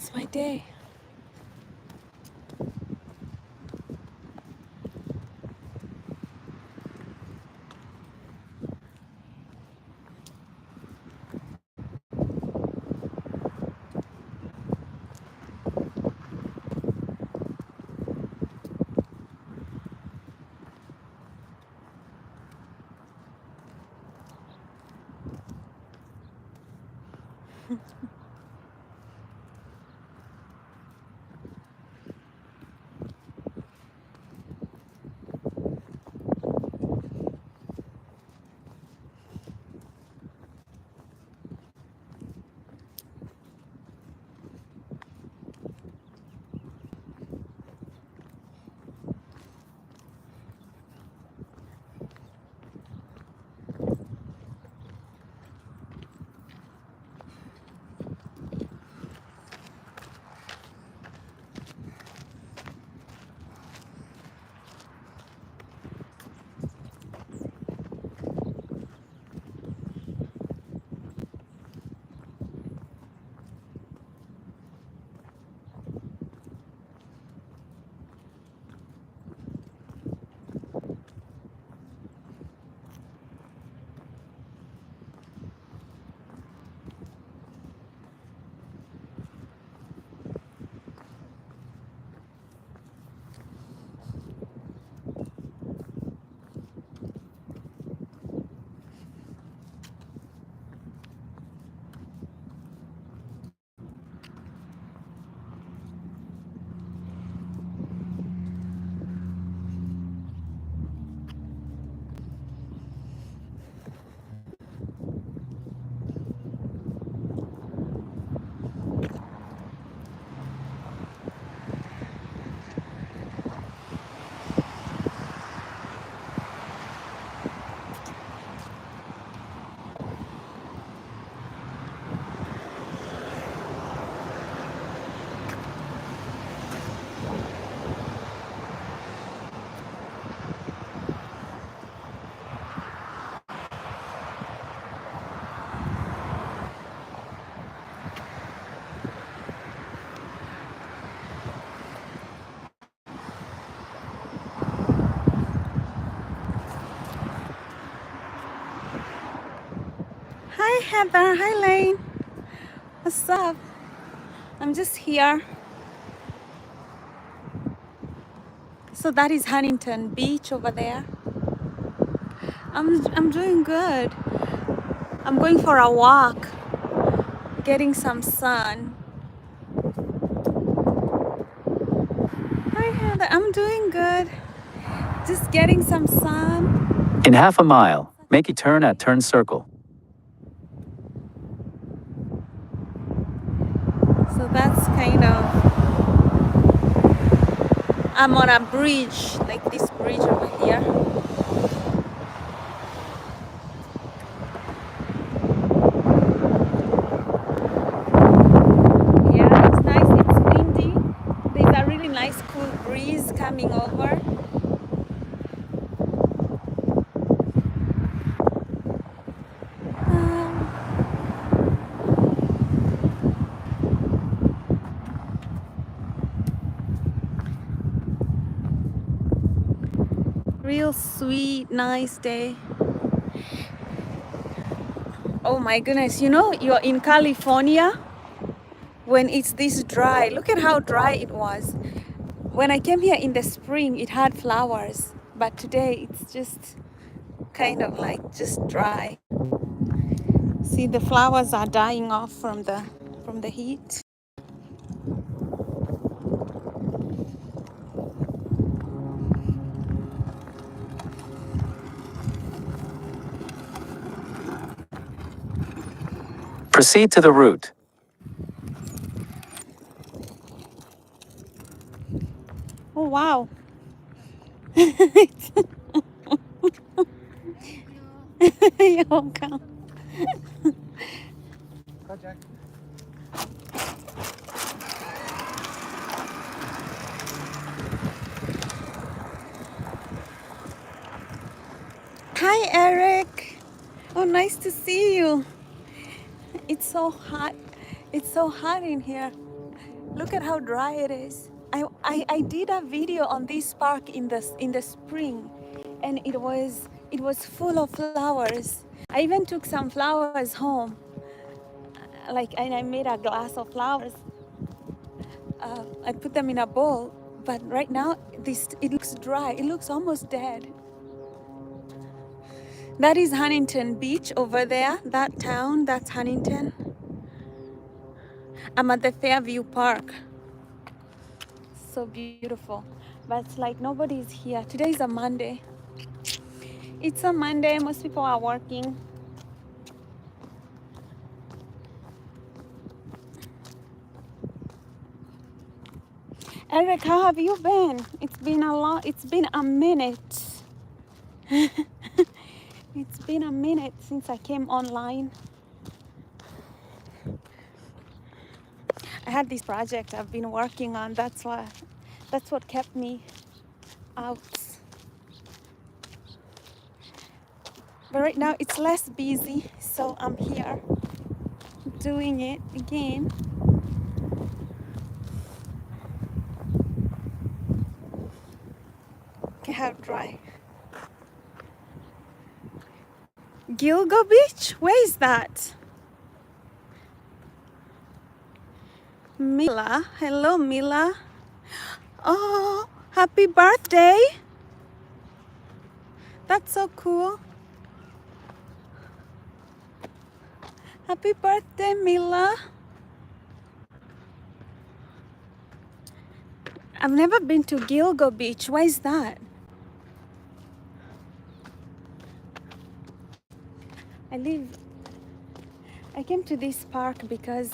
was my day. Hi Heather, hi Lane. What's up? I'm just here. So that is Huntington Beach over there. I'm doing good. I'm going for a walk, getting some sun. Hi Heather, I'm doing good. Just getting some sun. In half a mile, make a turn at Turn Circle. So that's kind of, I'm on a bridge, like this bridge over here. Yeah, it's nice, it's windy. There's a really nice cool breeze coming over. Real sweet, nice day. Oh my goodness, you know, you're in California when it's this dry. Look at how dry it was. When I came here in the spring, it had flowers, but today it's just kind of like just dry. See, the flowers are dying off from the heat. Proceed to the route. Oh wow. You're welcome. Hi Eric. Oh, nice to see you. It's so hot. It's so hot in here. Look at how dry it is. I did a video on this park in the spring, and it was full of flowers. I even took some flowers home, and I made a glass of flowers. I put them in a bowl, but right now it looks dry. It looks almost dead. That is Huntington Beach over there. That town, that's Huntington. I'm at the Fairview Park. So beautiful. But it's like nobody's here. Today is a Monday. It's a Monday. Most people are working. Eric, how have you been? It's been a lot. It's been a minute. It's been a minute since I came online. I had this project I've been working on. That's what kept me out. But right now it's less busy, so I'm here doing it again. Okay, how dry. Gilgo Beach? Where is that? Mila. Hello, Mila. Oh, happy birthday. That's so cool. Happy birthday, Mila. I've never been to Gilgo Beach. Where is that? I came to this park because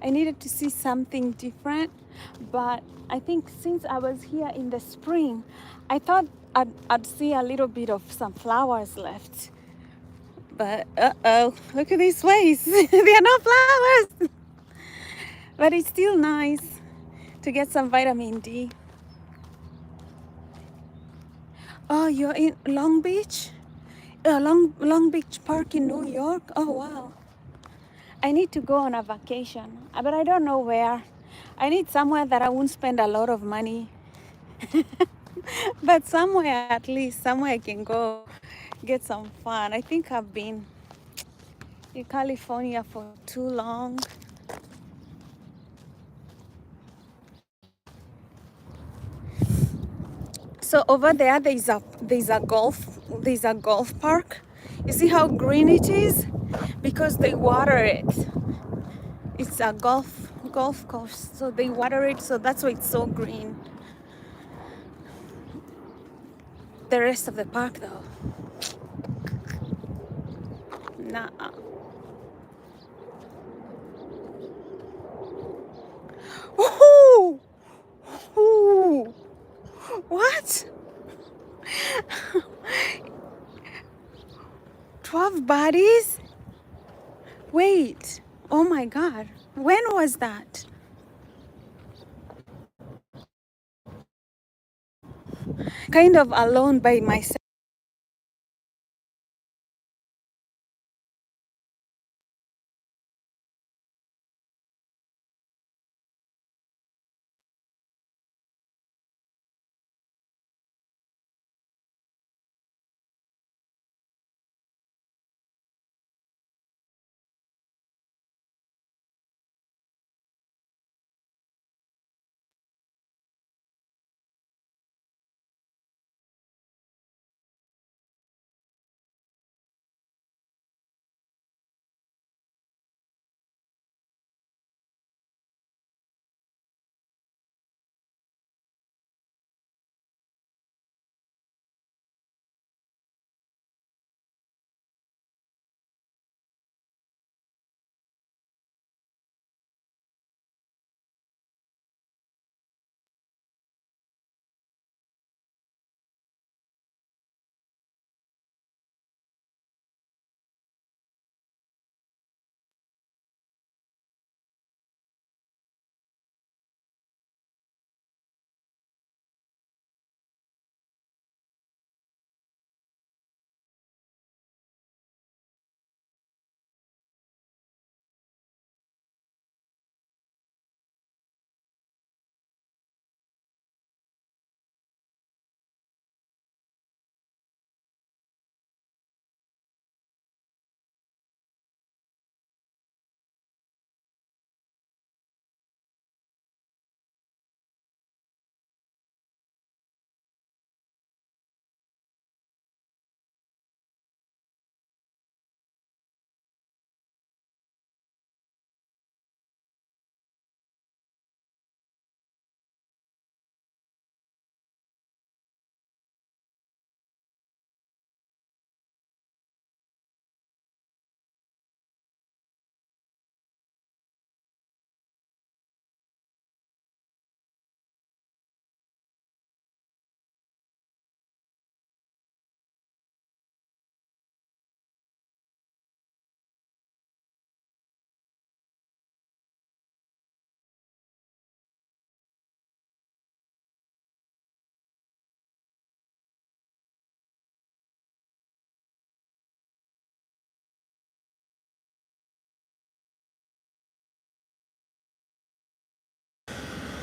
I needed to see something different, but I think since I was here in the spring, I thought I'd see a little bit of some flowers left. But look at these waves. There are no flowers. But it's still nice to get some vitamin D. Oh, you're in Long Beach? Long Beach Park in New York? Oh, wow. I need to go on a vacation, but I don't know where. I need somewhere that I won't spend a lot of money. But somewhere, at least, somewhere I can go get some fun. I think I've been in California for too long. So over there, there's a golf park. You see how green it is? Because they water it. It's a golf course, so they water it, so that's why it's so green. The rest of the park, though, nah. Ooh, ooh, what? 12 bodies? Wait, oh my God, when was that? Kind of alone by myself.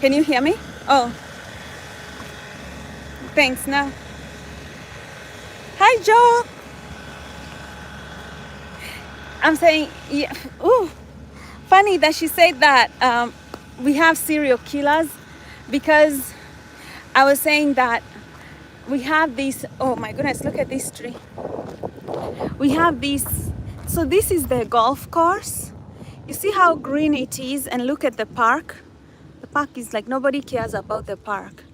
Can you hear me? Oh, thanks. Now, hi, Joel. I'm saying, yeah. Ooh, funny that she said that we have serial killers, because I was saying that we have these. Oh my goodness! Look at this tree. We have these. So this is the golf course. You see how green it is, and look at the park. The park is like nobody cares about the park,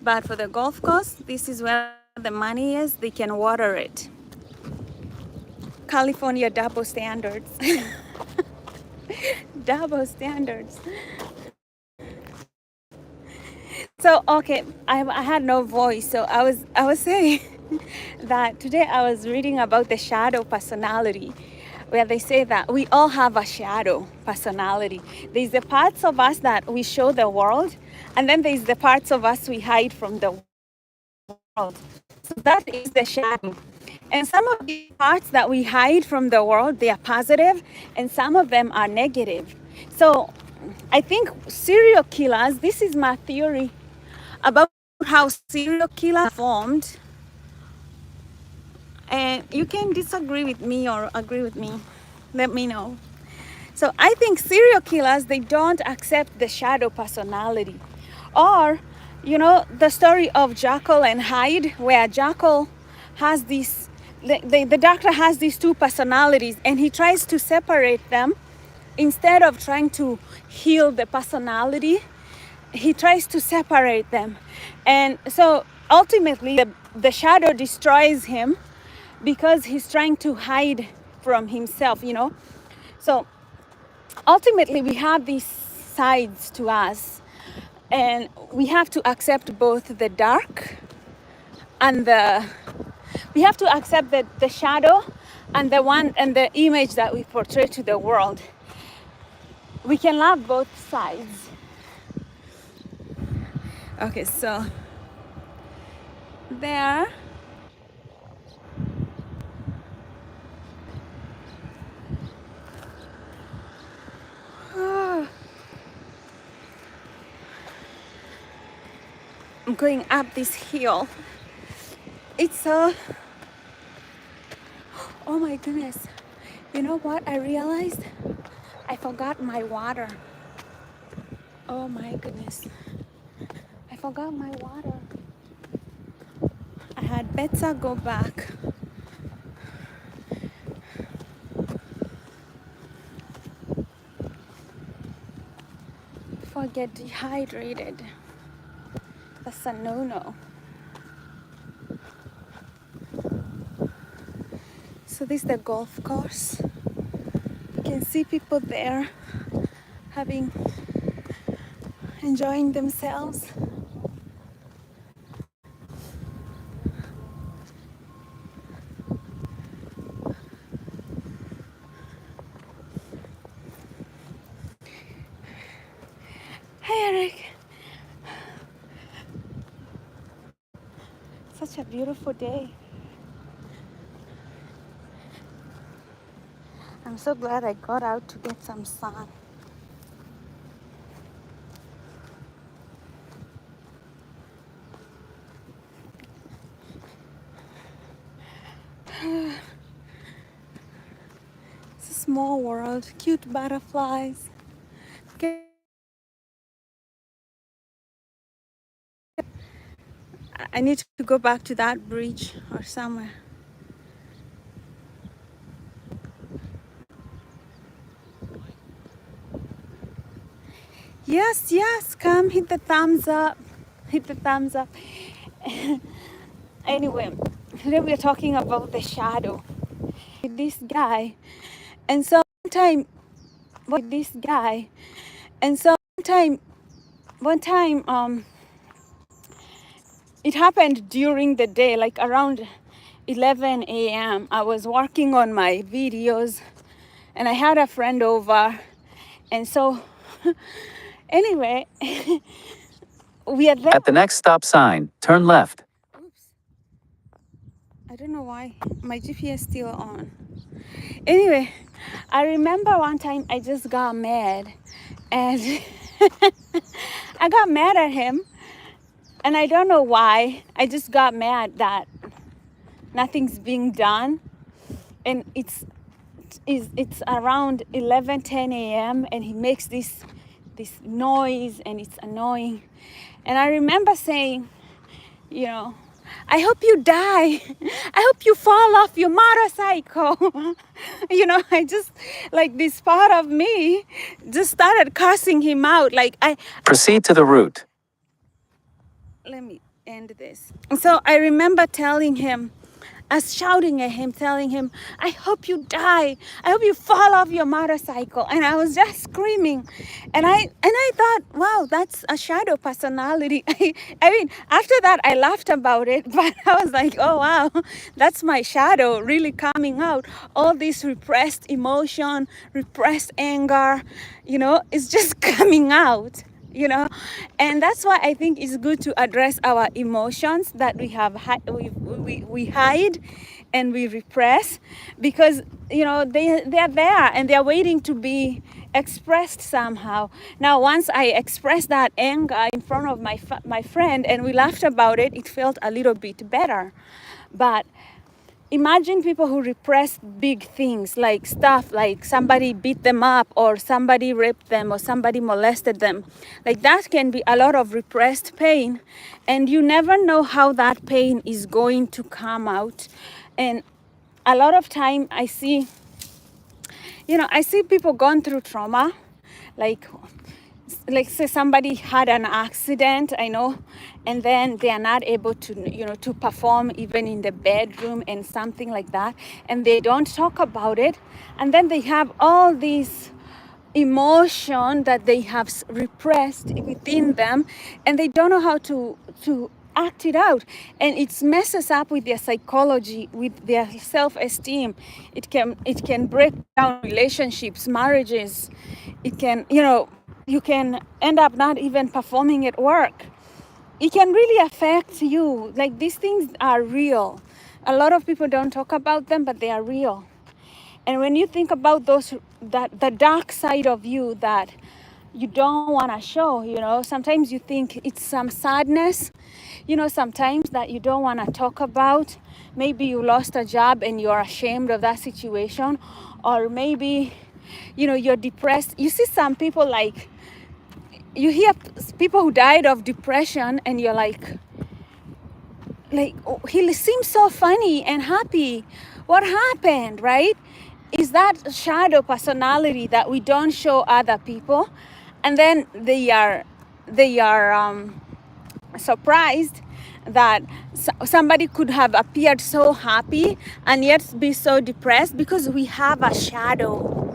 but for the golf course, this is where the money is. They can water it. California double standards. Double standards. So okay, I had no voice, so I was saying that today I was reading about the shadow personality, where they say that we all have a shadow personality. There's the parts of us that we show the world, and then there's the parts of us we hide from the world. So that is the shadow. And some of the parts that we hide from the world, they are positive, and some of them are negative. So I think serial killers, this is my theory about how serial killers are formed. And you can disagree with me or agree with me. Let me know. So I think serial killers, they don't accept the shadow personality. Or, you know, the story of Jekyll and Hyde, where Jekyll has this, the doctor has these two personalities, and he tries to separate them instead of trying to heal the personality. He tries to separate them. And so ultimately, the shadow destroys him because he's trying to hide from himself, you know. So ultimately, we have these sides to us, and we have to accept both the dark and we have to accept the shadow and the image that we portray to the world. We can love both sides. Okay, so there. I'm going up this hill. It's so, oh my goodness. You know what I realized? I forgot my water. Oh my goodness. I forgot my water. I had better go back. Before I get dehydrated. That's a no-no. So this is the golf course. You can see people there enjoying themselves. Hey Eric. Such a beautiful day. I'm so glad I got out to get some sun. It's a small world, cute butterflies. I need to go back to that bridge or somewhere. Yes, come hit the thumbs up. Hit the thumbs up. Anyway, today we're talking about the shadow. This guy, and so one time, it happened during the day, like around 11 a.m. I was working on my videos, and I had a friend over, and so anyway, we are there. At the next stop sign, turn left. Oops. I don't know why my GPS still on. Anyway, I remember one time I just got mad, and I got mad at him, and I don't know why. I just got mad that nothing's being done, and it's around 11:10 a.m. and he makes this noise, and it's annoying. And I remember saying, you know, I hope you die. I hope you fall off your motorcycle. I just, like, this part of me just started cursing him out. Like, Proceed to the route. let me end this. So I remember telling him, us shouting at him, telling him, I hope you die. I hope you fall off your motorcycle. And I was just screaming. And I thought, wow, that's a shadow personality. I mean, after that, I laughed about it, but I was like, oh, wow, that's my shadow really coming out. All this repressed emotion, repressed anger, it's just coming out. And that's why I think it's good to address our emotions that we have we hide and we repress, because they're there and they're waiting to be expressed somehow. Now, once I expressed that anger in front of my friend and we laughed about it, it felt a little bit better. But imagine people who repress big things, like stuff like somebody beat them up or somebody raped them or somebody molested them. Like, that can be a lot of repressed pain, and you never know how that pain is going to come out. And a lot of time I see people going through trauma, like say somebody had an accident, and then they are not able to perform even in the bedroom and something like that, and they don't talk about it, and then they have all these emotion that they have repressed within them, and they don't know how to act it out, and it messes up with their psychology, with their self-esteem. It can break down relationships, marriages. It can, you can end up not even performing at work. It can really affect you. Like, these things are real. A lot of people don't talk about them, but they are real. And when you think about the dark side of you that you don't want to show, sometimes you think it's some sadness, sometimes that you don't want to talk about. Maybe you lost a job and you're ashamed of that situation, or maybe, you're depressed. You see some people, like, you hear people who died of depression, and you're like, oh, he seems so funny and happy. What happened, right? Is that shadow personality that we don't show other people, and then they are surprised that somebody could have appeared so happy and yet be so depressed, because we have a shadow.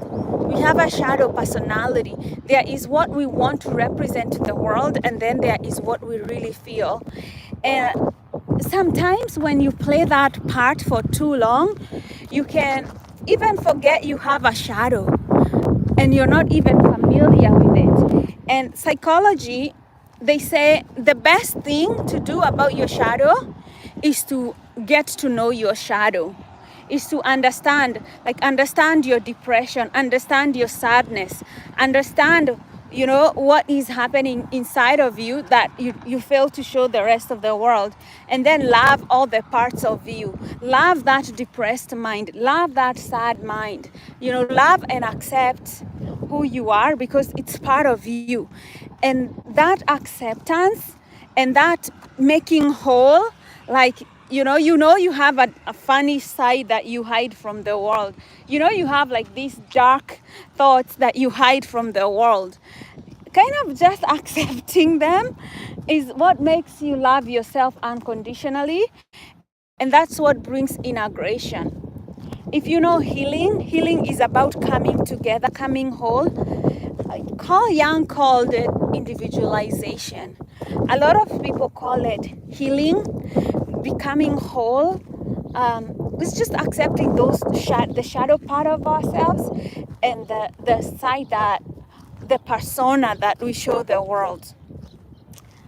We have a shadow personality. There is what we want to represent to the world, and then there is what we really feel. And sometimes when you play that part for too long, you can even forget you have a shadow, and you're not even familiar with it. And psychology, they say the best thing to do about your shadow is to get to know your shadow, is to understand your depression, understand your sadness, understand what is happening inside of you that you fail to show the rest of the world, and then love all the parts of you. Love that depressed mind, love that sad mind, love and accept who you are, because it's part of you. And that acceptance and that making whole, like, you have a funny side that you hide from the world. You have like these dark thoughts that you hide from the world. Kind of just accepting them is what makes you love yourself unconditionally. And that's what brings integration. If you know healing is about coming together, coming whole. Carl Jung called it individualization. A lot of people call it healing, becoming whole. It's just accepting the shadow part of ourselves, and the side the persona that we show the world.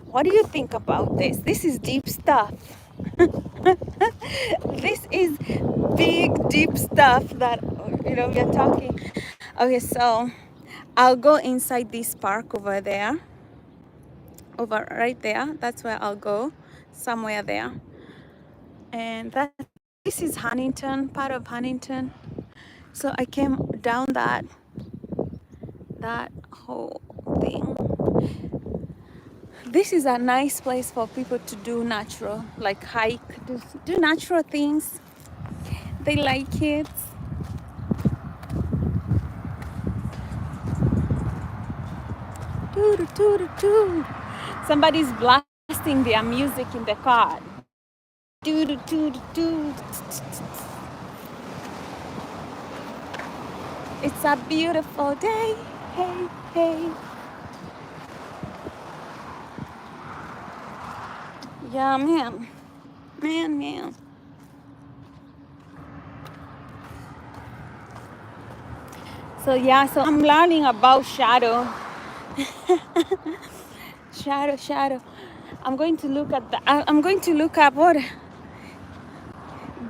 What do you think about this? This is deep stuff. This is big, deep stuff that we are talking. Okay, so I'll go inside this park over there. over right there. That's where I'll go, somewhere there. And this is Huntington, part of Huntington. So I came down that whole thing. This is a nice place for people to do natural, like hike, do natural things. They like it. Doo, doo, doo, doo. Somebody's blasting their music in the car. Doo, doo, doo, doo, doo. It's a beautiful day. Hey, hey. Yeah, man. Man. So yeah, so I'm learning about shadow. Shadow. I'm going to look at I'm going to look up what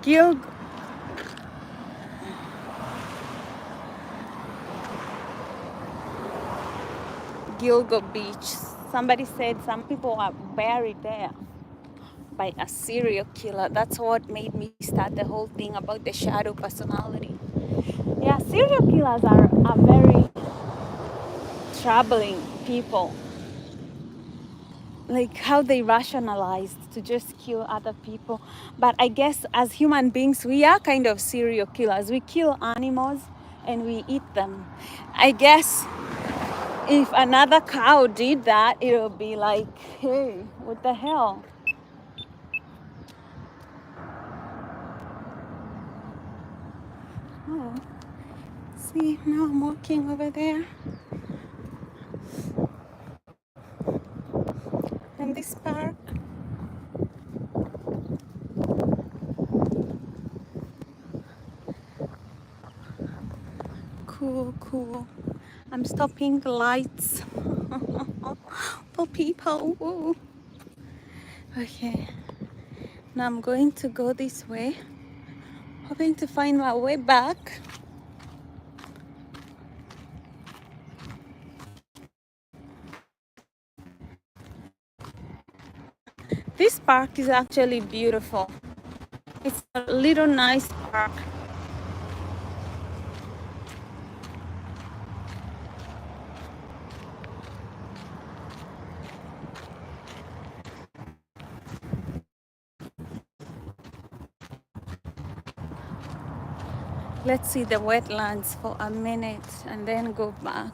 Gil Gilgo Beach. Somebody said some people are buried there by a serial killer. That's what made me start the whole thing about the shadow personality. Yeah, serial killers are very troubling people. Like how they rationalized to just kill other people. But I guess as human beings, we are kind of serial killers. We kill animals and we eat them. I guess if another cow did that, it would be like, hey, what the hell? Oh, see, now I'm walking over there. In this park. Cool. I'm stopping the lights for people. Ooh. Okay, now I'm going to go this way, hoping to find my way back. This park is actually beautiful. It's a little nice park. Let's see the wetlands for a minute and then go back.